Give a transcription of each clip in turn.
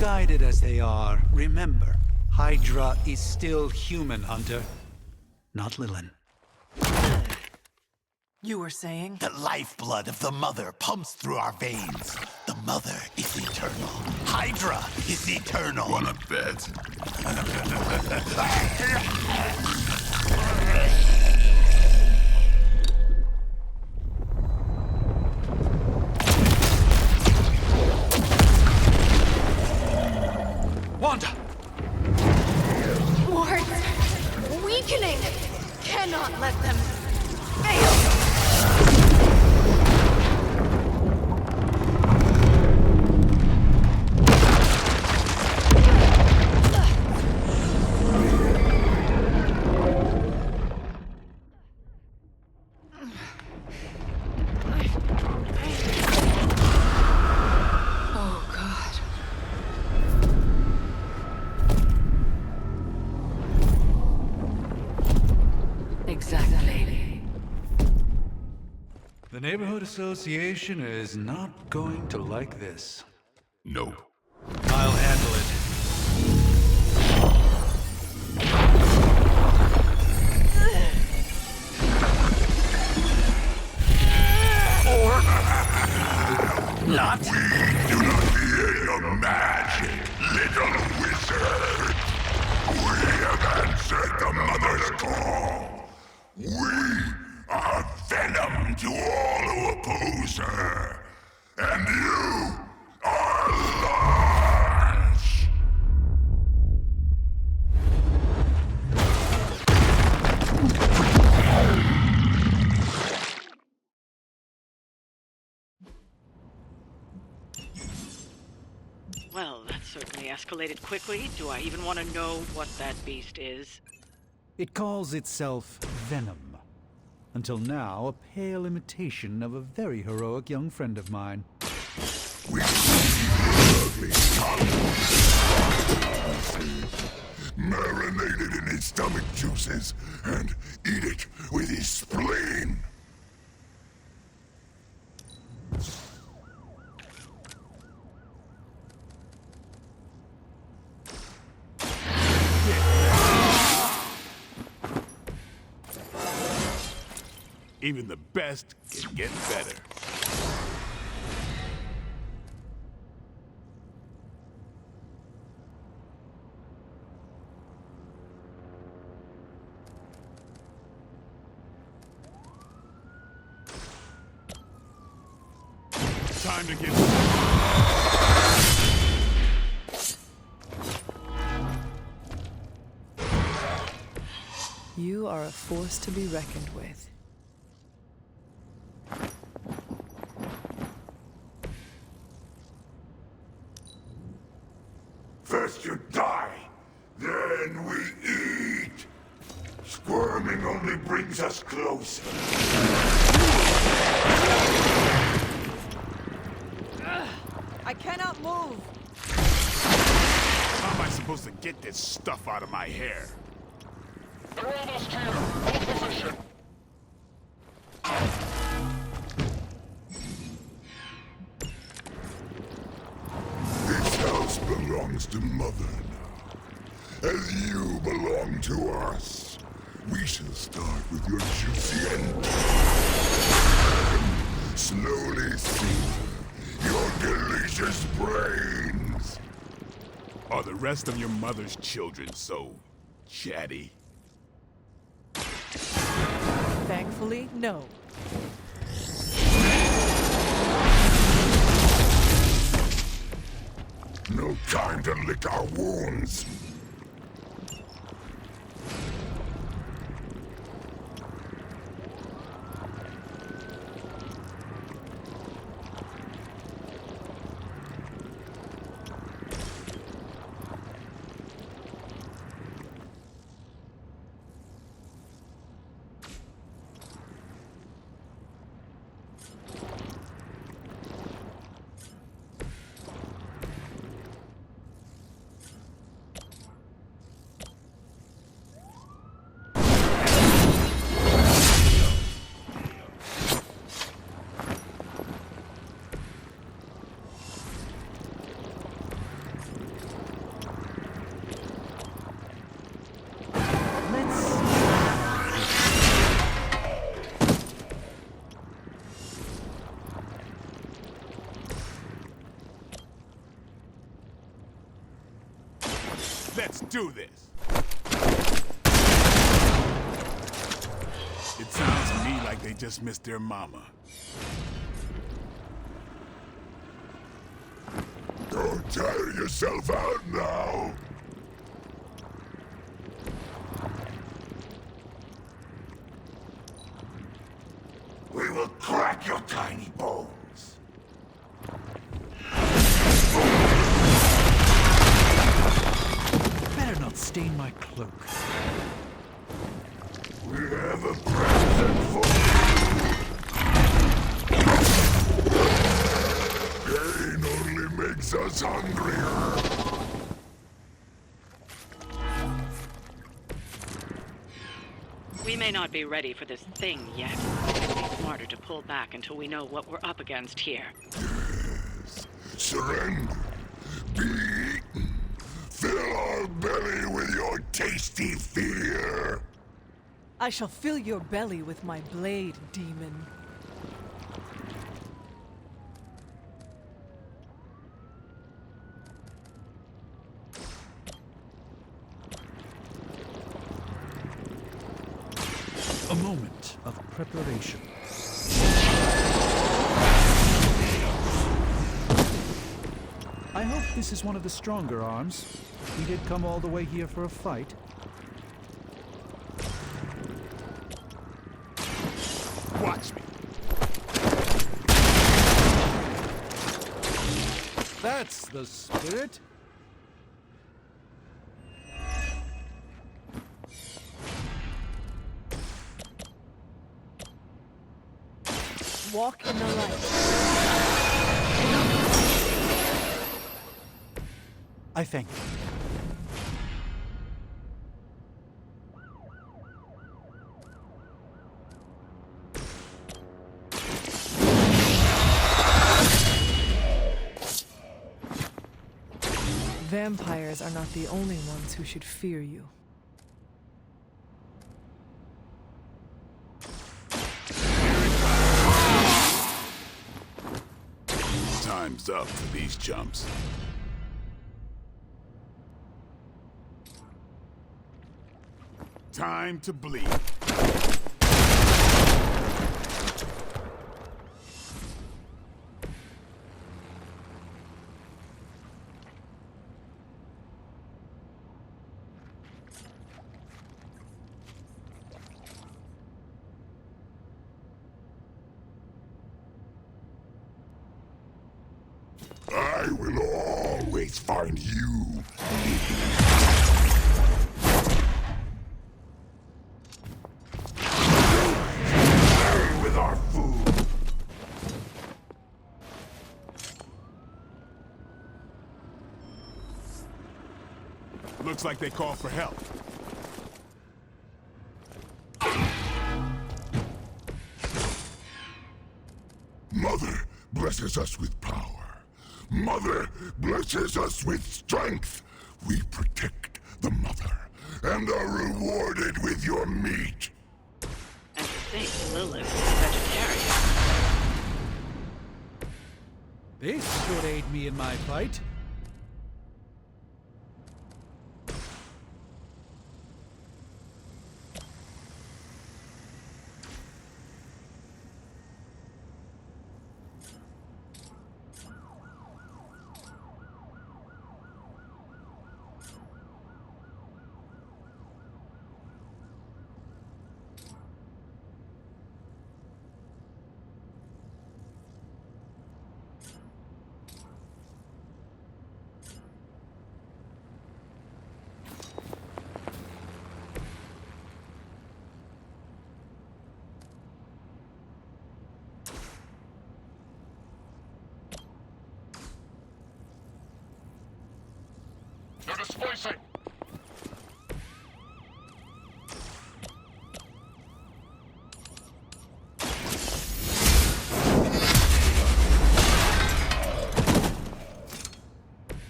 misguided as they are, remember, Hydra is still human, Hunter. Not Lilin. You were saying? The lifeblood of the Mother pumps through our veins. The Mother is eternal. Hydra is eternal. Wanna bet? Wanda! Wards! Weakening! Cannot let them fail! Exactly. The Neighborhood Association is not going to like this. No. I'll handle it. Not. We do not fear your magic, little wizard. We have answered the Mother's call. We are Venom to all who oppose her. And you are lost! Well, that certainly escalated quickly. Do I even want to know what that beast is? It calls itself Venom. Until now, a pale imitation of a very heroic young friend of mine. We ugly marinated in his stomach juices and eat it with his spleen. Even the best can get better. Time to get... You are a force to be reckoned with. First you die, then we eat. Squirming only brings us closer. I cannot move! How am I supposed to get this stuff out of my hair? They're almost here. Hold position. This house belongs to Mother now. As you belong to us. We shall start with your juicy end. Slowly soothe your delicious brains. Are the rest of your mother's children so chatty? Thankfully, no. No time to lick our wounds. Let's do this. It sounds to me like they just missed their mama. Don't tire yourself out now. We will crack your tiny bones. Better not stain my cloak. We have a present for you. Pain only makes us hungrier. We may not be ready for this thing yet. It'll be smarter to pull back until we know what we're up against here. Yes. Surrender. Be eaten. Fill our belly with your tasty fear. I shall fill your belly with my blade, demon. A moment of preparation. I hope this is one of the stronger arms. We did come all the way here for a fight. Watch me. That's the spirit. Walk in the light. I thank you. Vampires are not the only ones who should fear you. Time's up for these chumps. Time to bleed. I will always find you. Play with our food. Looks like they called for help. Mother blesses us with power. Mother blesses us with strength. We protect the mother and are rewarded with your meat. And to think Lilith is a vegetarian. This should aid me in my fight. You're displacing.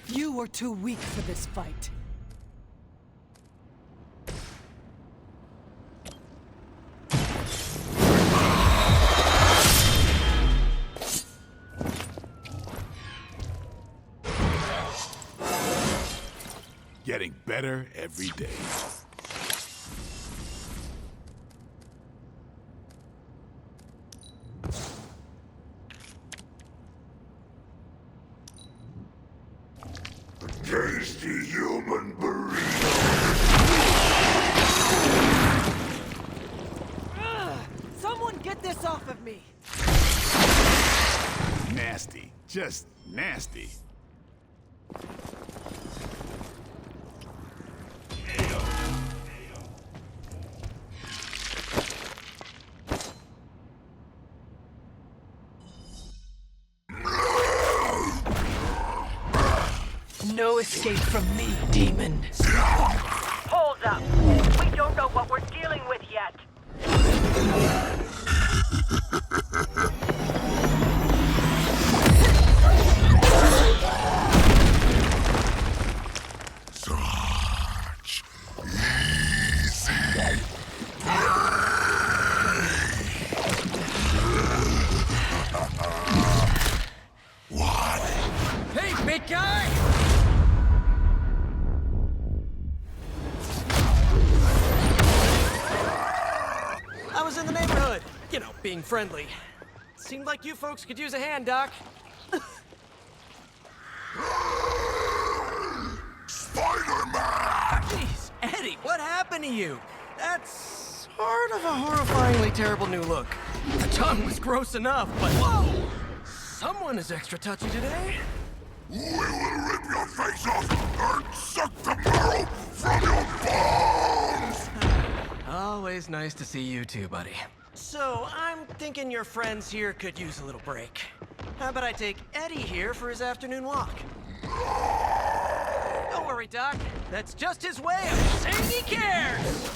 You were too weak for this fight. Getting better. better every day. Tasty human burrito. Someone get this off of me! Nasty. Just nasty. No escape from me, demon. Hold up. We don't know what we're dealing with yet. Such easy What? Hey, big guy! I was in the neighborhood. You know, being friendly. Seemed like you folks could use a hand, Doc. Spider-Man! Jeez, Eddie, what happened to you? That's sort of a horrifyingly terrible new look. The tongue was gross enough, but whoa! Someone is extra touchy today. We will rip your face off and suck the marrow from your bones! Always nice to see you too, buddy. So, I'm thinking your friends here could use a little break. How about I take Eddie here for his afternoon walk? Don't worry, Doc. That's just his way of saying he cares!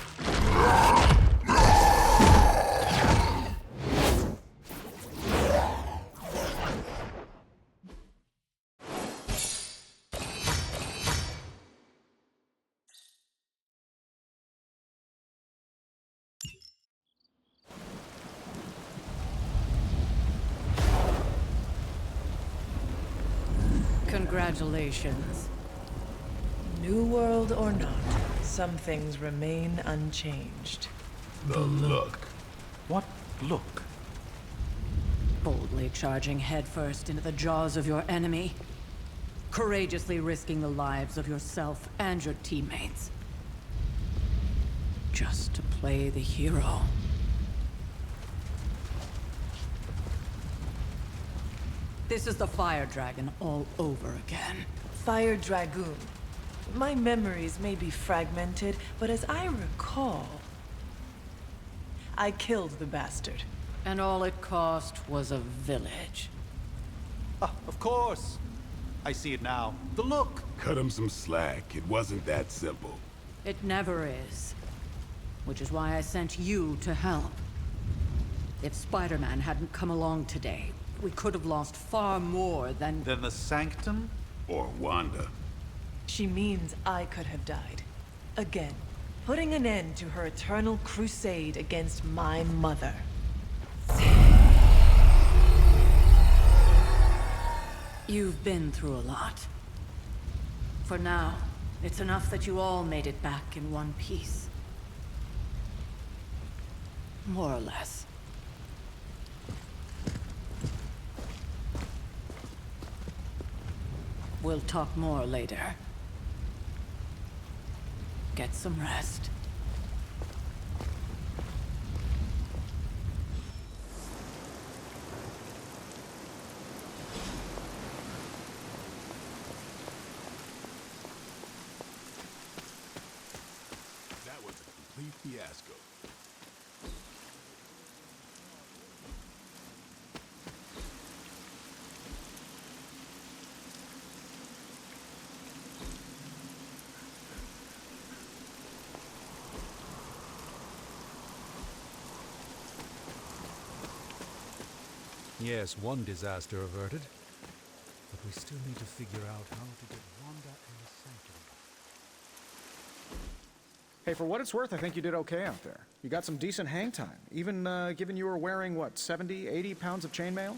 Congratulations. New world or not, some things remain unchanged. The look. What look? Boldly charging headfirst into the jaws of your enemy. Courageously risking the lives of yourself and your teammates. Just to play the hero. This is the Fire Dragon all over again. Fire Dragoon. My memories may be fragmented, but as I recall, I killed the bastard. And all it cost was a village. Ah, of course. I see it now. The look. Cut him some slack. It wasn't that simple. It never is. Which is why I sent you to help. If Spider-Man hadn't come along today, we could have lost far more than... Then the sanctum? Or Wanda. She means I could have died. Again, putting an end to her eternal crusade against my mother. You've been through a lot. For now, it's enough that you all made it back in one piece. More or less. We'll talk more later. Get some rest. That was a complete fiasco. Yes, one disaster averted. But we still need to figure out how to get Wanda and the sanctum. Hey, for what it's worth, I think you did okay out there. You got some decent hang time, even given you were wearing, what, 70, 80 pounds of chainmail?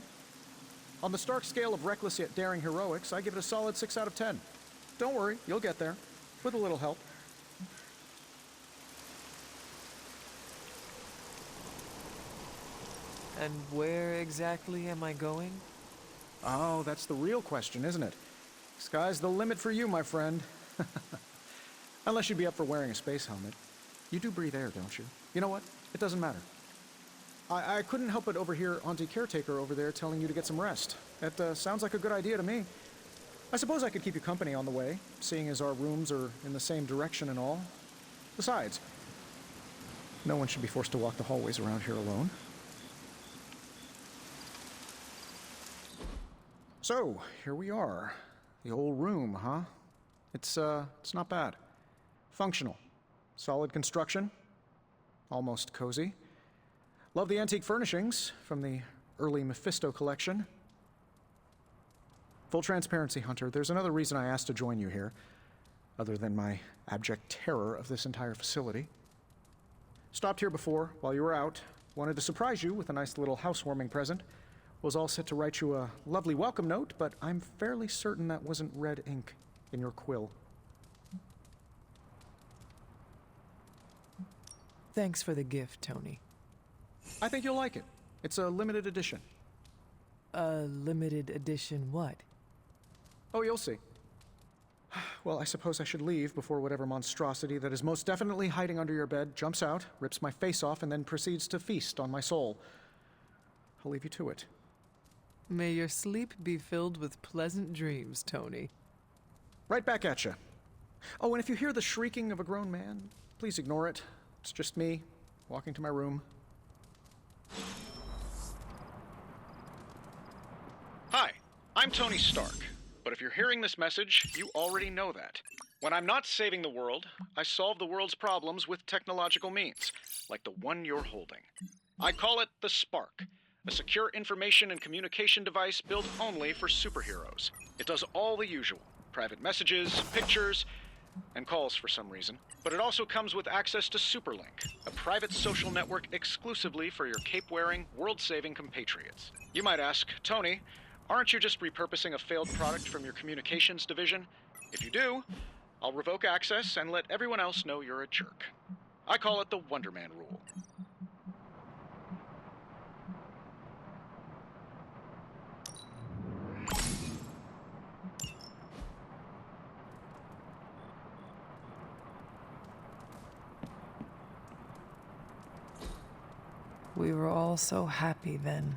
On the Stark scale of reckless yet daring heroics, I give it a solid 6 out of 10. Don't worry, you'll get there. With a little help. And where exactly am I going? Oh, that's the real question, isn't it? Sky's the limit for you, my friend. Unless you'd be up for wearing a space helmet. You do breathe air, don't you? You know what? It doesn't matter. I couldn't help but overhear Auntie Caretaker over there telling you to get some rest. That sounds like a good idea to me. I suppose I could keep you company on the way, seeing as our rooms are in the same direction and all. Besides, no one should be forced to walk the hallways around here alone. So, here we are. The old room, huh? It's not bad. Functional. Solid construction. Almost cozy. Love the antique furnishings from the early Mephisto collection. Full transparency, Hunter, there's another reason I asked to join you here, other than my abject terror of this entire facility. Stopped here before, while you were out. Wanted to surprise you with a nice little housewarming present. Was all set to write you a lovely welcome note, but I'm fairly certain that wasn't red ink in your quill. Thanks for the gift, Tony. I think you'll like it. It's a limited edition. A limited edition what? Oh, you'll see. Well, I suppose I should leave before whatever monstrosity that is most definitely hiding under your bed jumps out, rips my face off, and then proceeds to feast on my soul. I'll leave you to it. May your sleep be filled with pleasant dreams, Tony. Right back at you. Oh, and if you hear the shrieking of a grown man, please ignore it. It's just me, walking to my room. Hi, I'm Tony Stark. But if you're hearing this message, you already know that. When I'm not saving the world, I solve the world's problems with technological means, like the one you're holding. I call it the Spark, a secure information and communication device built only for superheroes. It does all the usual, private messages, pictures, and calls for some reason. But it also comes with access to Superlink, a private social network exclusively for your cape-wearing, world-saving compatriots. You might ask, Tony, aren't you just repurposing a failed product from your communications division? If you do, I'll revoke access and let everyone else know you're a jerk. I call it the Wonder Man rule. We were all so happy then.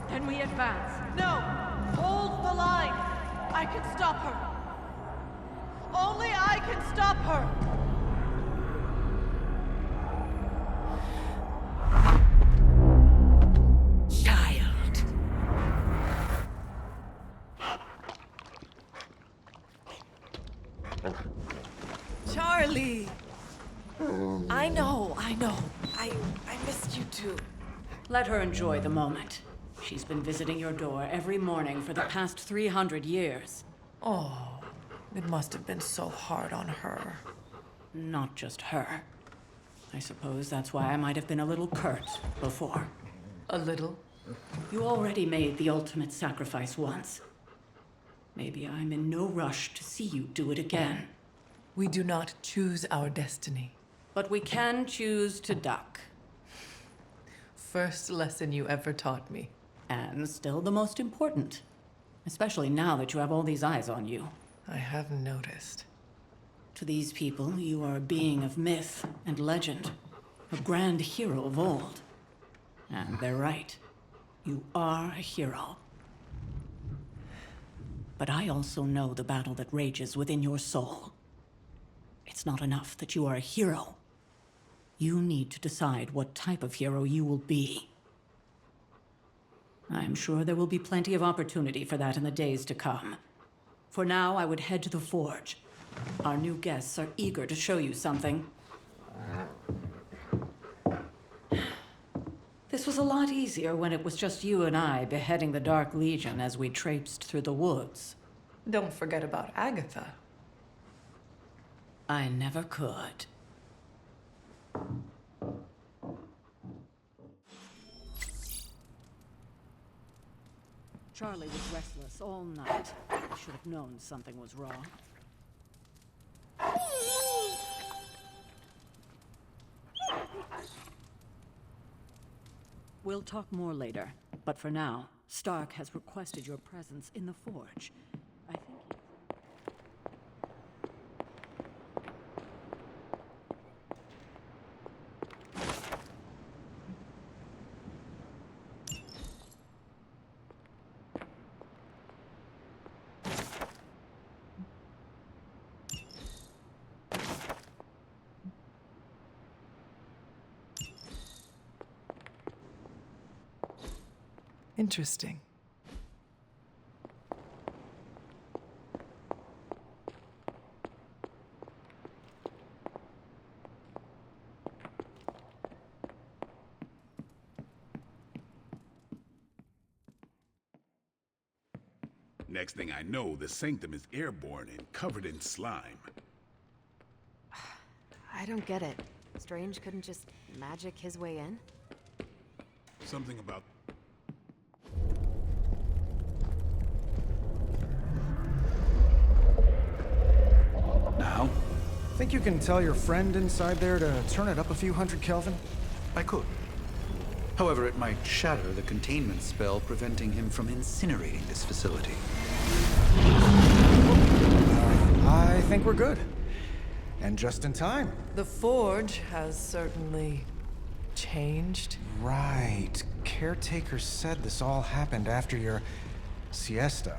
Then we advance. No! Hold the line! I can stop her! Only I can stop her! Child. Charlie! I know. I missed you too. Let her enjoy the moment. She's been visiting your door every morning for the past 300 years. Oh, it must have been so hard on her. Not just her. I suppose that's why I might have been a little curt before. A little? You already made the ultimate sacrifice once. Maybe I'm in no rush to see you do it again. We do not choose our destiny. But we can choose to duck. First lesson you ever taught me. And still the most important. Especially now that you have all these eyes on you. I have noticed. To these people, you are a being of myth and legend. A grand hero of old. And they're right. You are a hero. But I also know the battle that rages within your soul. It's not enough that you are a hero. You need to decide what type of hero you will be. I'm sure there will be plenty of opportunity for that in the days to come. For now, I would head to the Forge. Our new guests are eager to show you something. This was a lot easier when it was just you and I beheading the Dark Legion as we traipsed through the woods. Don't forget about Agatha. I never could. Charlie was restless all night. I should have known something was wrong. We'll talk more later, but for now, Stark has requested your presence in the Forge. I think Interesting. Next thing I know, the sanctum is airborne and covered in slime. I don't get it. Strange couldn't just magic his way in? Something about... Now? Think you can tell your friend inside there to turn it up a few hundred Kelvin? I could. However, it might shatter the containment spell preventing him from incinerating this facility. I think we're good. And just in time. The Forge has certainly changed. Right. Caretaker said this all happened after your siesta.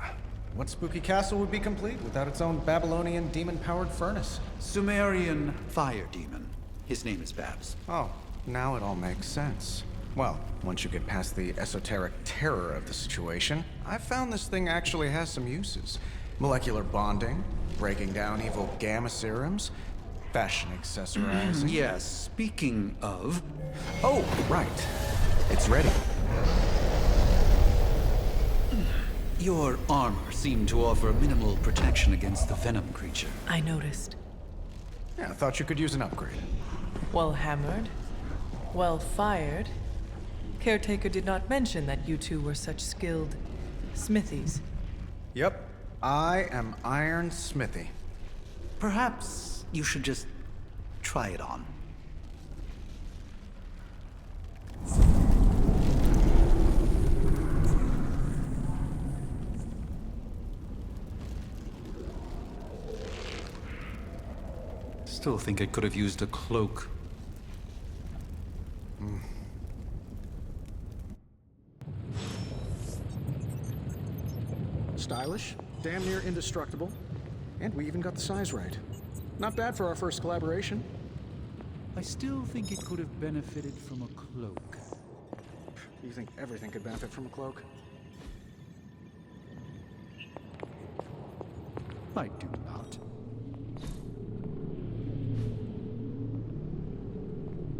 What spooky castle would be complete without its own Babylonian demon-powered furnace? Sumerian fire demon. His name is Babs. Oh, now it all makes sense. Well, once you get past the esoteric terror of the situation, I've found this thing actually has some uses. Molecular bonding, breaking down evil gamma serums, fashion accessorizing. Yes, speaking of... Oh, right. It's ready. Your armor seemed to offer minimal protection against the Venom creature. I noticed. Yeah, I thought you could use an upgrade. Well hammered, well fired. Caretaker did not mention that you two were such skilled smithies. Yep, I am Iron Smithy. Perhaps you should just try it on. Still think I could have used a cloak. Stylish, damn near indestructible, and we even got the size right. Not bad for our first collaboration. I still think it could have benefited from a cloak. You think everything could benefit from a cloak? I do not.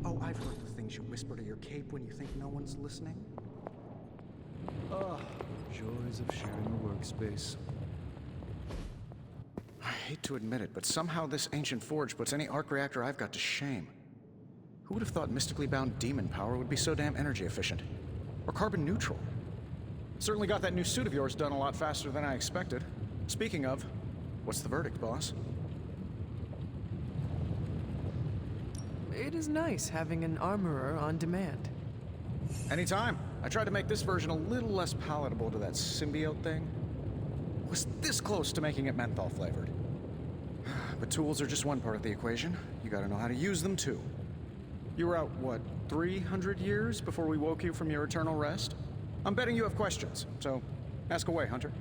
Oh, I've heard the things you whisper to your cape when you think no one's listening. Ah, joys of sharing a workspace. hate to admit it, but somehow this ancient forge puts any arc reactor I've got to shame. Who would have thought mystically bound demon power would be so damn energy efficient? Or carbon neutral? Certainly got that new suit of yours done a lot faster than I expected. Speaking of, what's the verdict, boss? It is nice having an armorer on demand. Anytime. I tried to make this version a little less palatable to that symbiote thing. Was this close to making it menthol flavored. But tools are just one part of the equation. You gotta know how to use them too. You were out, what, 300 years before we woke you from your eternal rest? I'm betting you have questions, so ask away, Hunter.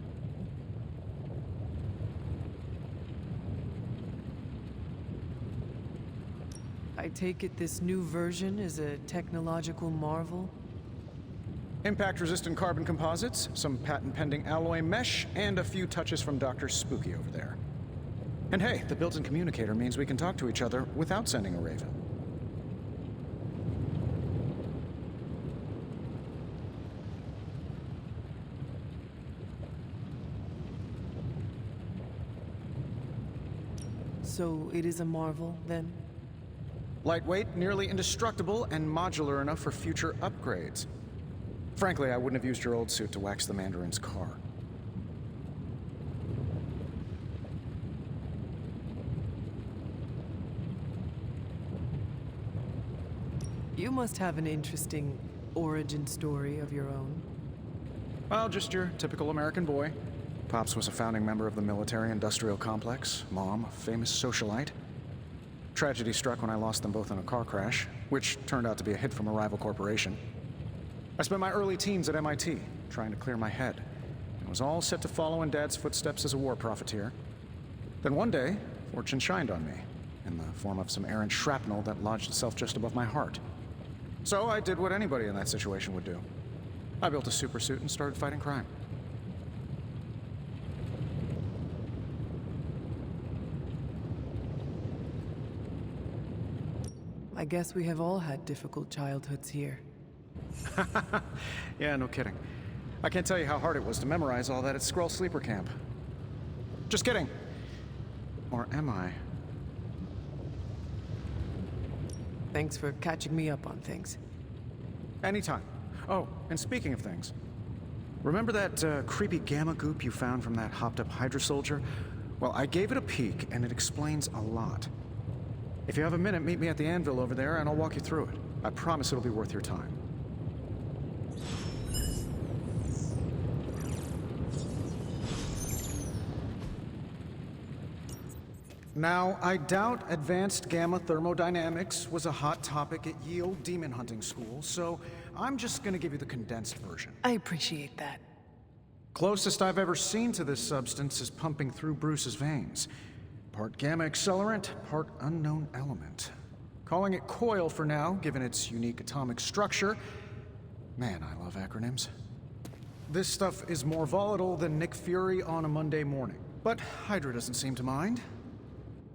I take it this new version is a technological marvel? Impact-resistant carbon composites, some patent-pending alloy mesh, and a few touches from Dr. Spooky over there. And hey, the built-in communicator means we can talk to each other without sending a raven. So it is a marvel, then? Lightweight, nearly indestructible, and modular enough for future upgrades. Frankly, I wouldn't have used your old suit to wax the Mandarin's car. You must have an interesting origin story of your own. Well, just your typical American boy. Pops was a founding member of the military-industrial complex. Mom, a famous socialite. Tragedy struck when I lost them both in a car crash, which turned out to be a hit from a rival corporation. I spent my early teens at MIT, trying to clear my head, and was all set to follow in Dad's footsteps as a war profiteer. Then one day, fortune shined on me, in the form of some errant shrapnel that lodged itself just above my heart. So I did what anybody in that situation would do. I built a supersuit and started fighting crime. I guess we have all had difficult childhoods here. Yeah, no kidding. I can't tell you how hard it was to memorize all that at Skrull Sleeper Camp. Just kidding. Or am I? Thanks for catching me up on things. Anytime. Oh, and speaking of things, remember that creepy gamma goop you found from that hopped-up Hydra soldier? Well, I gave it a peek, and it explains a lot. If you have a minute, meet me at the anvil over there, and I'll walk you through it. I promise it'll be worth your time. Now, I doubt advanced gamma thermodynamics was a hot topic at ye old demon hunting school, so I'm just gonna give you the condensed version. I appreciate that. Closest I've ever seen to this substance is pumping through Bruce's veins. Part gamma accelerant, part unknown element. Calling it coil for now, given its unique atomic structure. Man, I love acronyms. This stuff is more volatile than Nick Fury on a Monday morning. But Hydra doesn't seem to mind.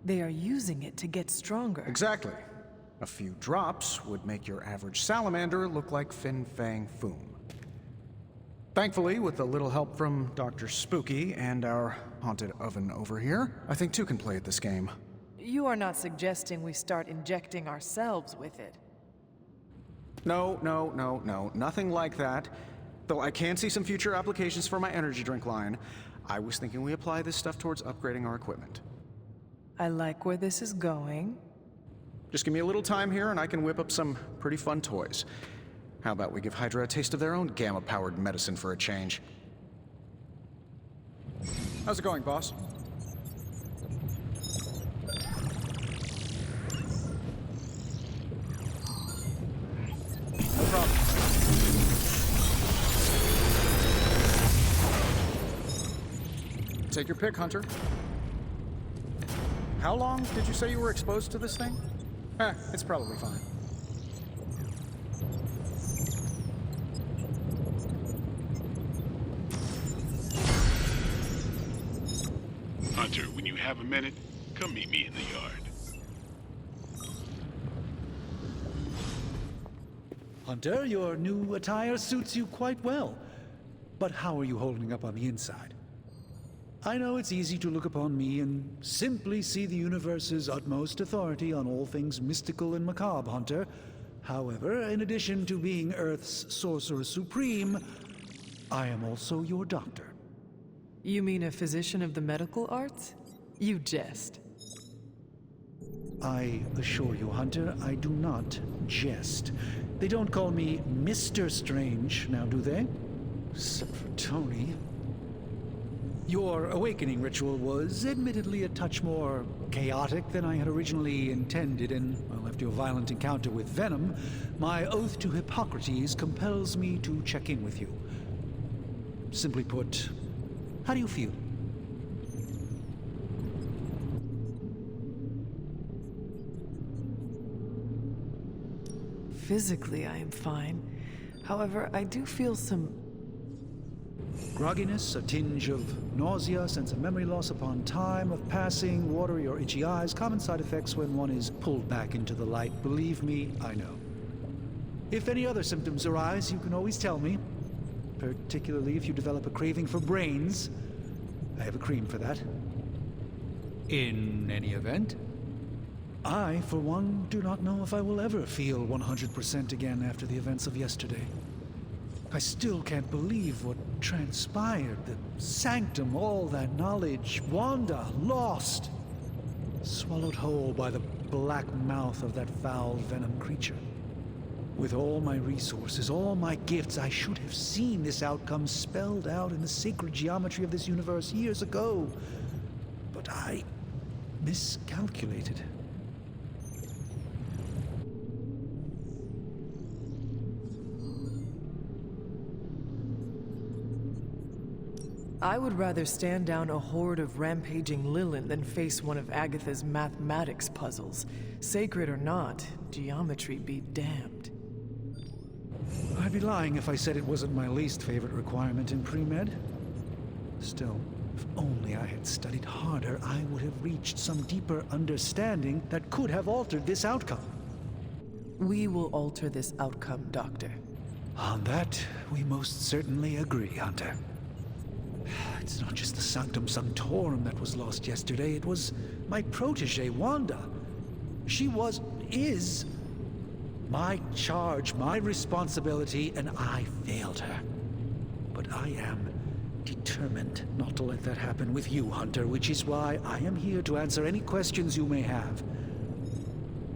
They are using it to get stronger. Exactly. A few drops would make your average salamander look like Fin Fang Foom. Thankfully, with a little help from Dr. Spooky and our haunted oven over here, I think two can play at this game. You are not suggesting we start injecting ourselves with it. No, nothing like that. Though I can see some future applications for my energy drink line. I was thinking we apply this stuff towards upgrading our equipment. I like where this is going. Just give me a little time here and I can whip up some pretty fun toys. How about we give Hydra a taste of their own gamma-powered medicine for a change? How's it going, boss? No problem. Take your pick, Hunter. How long did you say you were exposed to this thing? It's probably fine. Hunter, when you have a minute, come meet me in the yard. Hunter, your new attire suits you quite well. But how are you holding up on the inside? I know it's easy to look upon me and simply see the universe's utmost authority on all things mystical and macabre, Hunter. However, in addition to being Earth's sorcerer supreme, I am also your doctor. You mean a physician of the medical arts? You jest. I assure you, Hunter, I do not jest. They don't call me Mr. Strange, now do they? Except for Tony. Your awakening ritual was admittedly a touch more chaotic than I had originally intended, and, well, after your violent encounter with Venom, my oath to Hippocrates compels me to check in with you. Simply put, how do you feel? Physically, I am fine. However, I do feel some grogginess, a tinge of nausea, sense of memory loss upon time of passing, watery or itchy eyes, common side effects when one is pulled back into the light. Believe me, I know. If any other symptoms arise, you can always tell me. Particularly if you develop a craving for brains. I have a cream for that. In any event, I, for one, do not know if I will ever feel 100% again after the events of yesterday. I still can't believe what transpired. The sanctum, all that knowledge, Wanda, lost. Swallowed whole by the black mouth of that foul Venom creature. With all my resources, all my gifts, I should have seen this outcome spelled out in the sacred geometry of this universe years ago. But I miscalculated. I would rather stand down a horde of rampaging Lilin than face one of Agatha's mathematics puzzles. Sacred or not, geometry be damned. I'd be lying if I said it wasn't my least favorite requirement in pre-med. Still, if only I had studied harder, I would have reached some deeper understanding that could have altered this outcome. We will alter this outcome, Doctor. On that, we most certainly agree, Hunter. It's not just the sanctum sanctorum that was lost yesterday, it was my protege, Wanda. She is my charge, my responsibility, and I failed her. But I am determined not to let that happen with you, Hunter, which is why I am here to answer any questions you may have.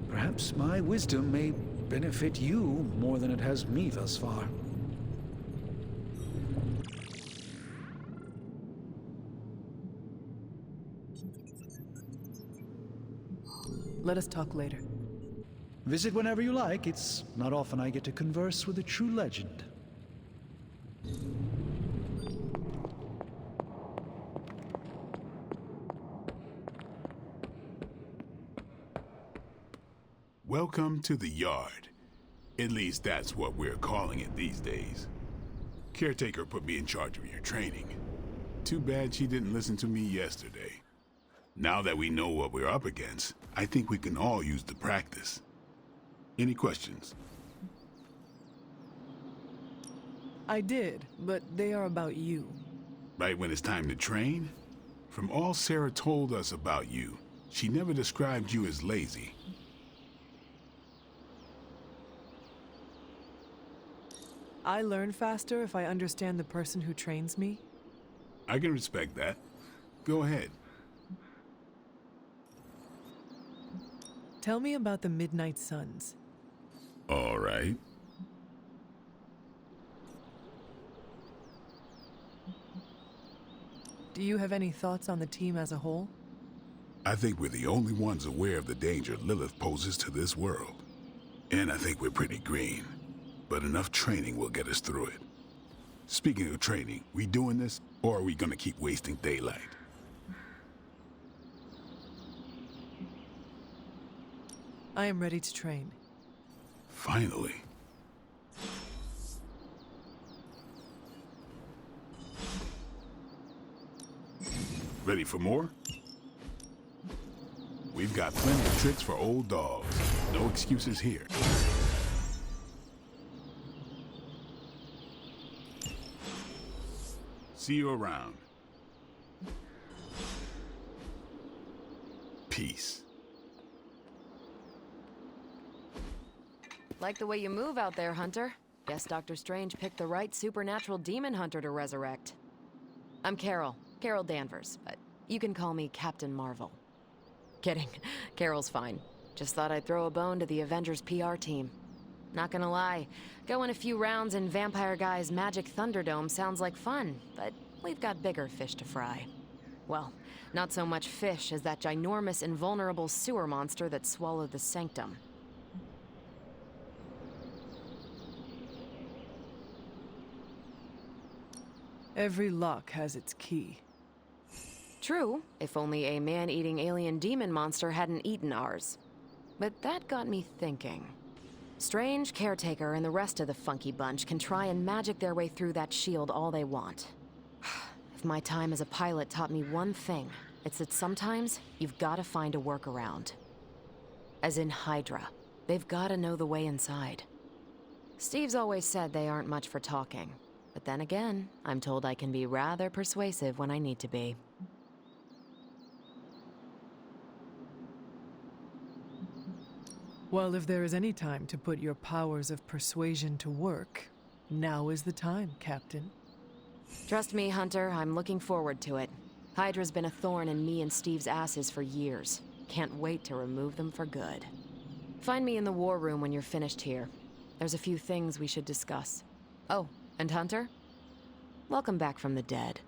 Perhaps my wisdom may benefit you more than it has me thus far. Let us talk later. Visit whenever you like. It's not often I get to converse with a true legend. Welcome to the yard. At least that's what we're calling it these days. Caretaker put me in charge of your training. Too bad she didn't listen to me yesterday. Now that we know what we're up against, I think we can all use the practice. Any questions? I did, but they are about you. Right when it's time to train? From all Sarah told us about you, she never described you as lazy. I learn faster if I understand the person who trains me. I can respect that. Go ahead. Tell me about the Midnight Suns. All right. Do you have any thoughts on the team as a whole? I think we're the only ones aware of the danger Lilith poses to this world. And I think we're pretty green. But enough training will get us through it. Speaking of training, we doing this, or are we gonna keep wasting daylight? I am ready to train. Finally. Ready for more? We've got plenty of tricks for old dogs. No excuses here. See you around. peace. Like the way you move out there, Hunter. Guess Dr. Strange picked the right supernatural demon hunter to resurrect. I'm Carol Danvers, but you can call me Captain Marvel. Kidding, Carol's fine. Just thought I'd throw a bone to the Avengers PR team. Not gonna lie, going a few rounds in Vampire Guy's Magic Thunderdome sounds like fun, but we've got bigger fish to fry. Well, not so much fish as that ginormous invulnerable sewer monster that swallowed the sanctum. Every lock has its key. True, if only a man-eating alien demon monster hadn't eaten ours. But that got me thinking. Strange, Caretaker, and the rest of the funky bunch can try and magic their way through that shield all they want. If my time as a pilot taught me one thing, it's that sometimes you've got to find a workaround. As in Hydra. They've got to know the way inside. Steve's always said they aren't much for talking. But then again, I'm told I can be rather persuasive when I need to be. Well, if there is any time to put your powers of persuasion to work, now is the time, Captain. Trust me, Hunter, I'm looking forward to it. Hydra's been a thorn in me and Steve's asses for years. Can't wait to remove them for good. Find me in the war room when you're finished here. There's a few things we should discuss. Oh, and Hunter? Welcome back from the dead.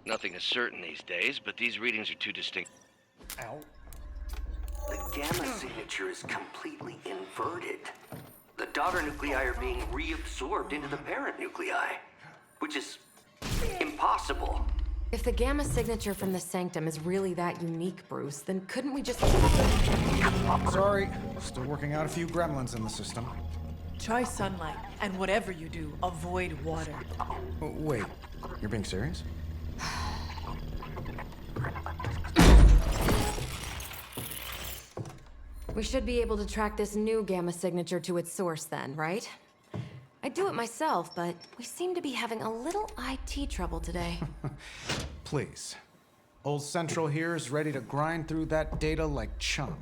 Nothing is certain these days, but these readings are too distinct. Ow. The gamma signature is completely inverted. The daughter nuclei are being reabsorbed into the parent nuclei, which is impossible. If the gamma signature from the sanctum is really that unique, Bruce, then couldn't we just... Sorry, still working out a few gremlins in the system. Try sunlight, and whatever you do, avoid water. Wait, you're being serious? We should be able to track this new gamma signature to its source then, right? I'd do it myself, but we seem to be having a little IT trouble today. Please. Old Central here is ready to grind through that data like chum.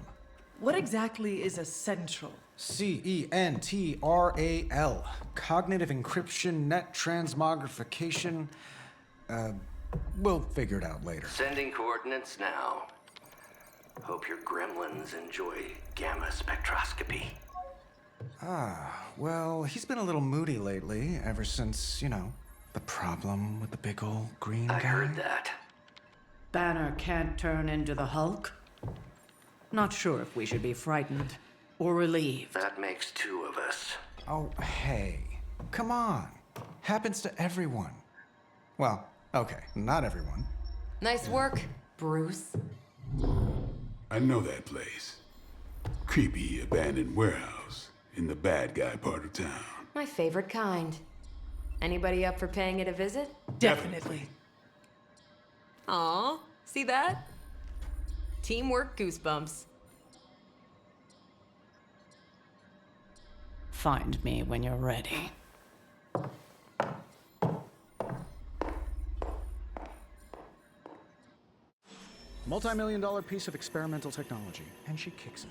What exactly is a central? CENTRAL. Cognitive encryption, net transmogrification. We'll figure it out later. Sending coordinates now. Hope your gremlins enjoy gamma spectroscopy. Well, he's been a little moody lately, ever since, the problem with the big old green guy. I heard that. Banner can't turn into the Hulk? Not sure if we should be frightened or relieved. That makes two of us. Oh, hey. Come on. Happens to everyone. Well, okay, not everyone. Nice work, Bruce. I know that place. Creepy abandoned warehouse in the bad guy part of town. My favorite kind. Anybody up for paying it a visit? Definitely. Aw, see that? Teamwork goosebumps. Find me when you're ready. Multi-million-dollar piece of experimental technology, and she kicks it.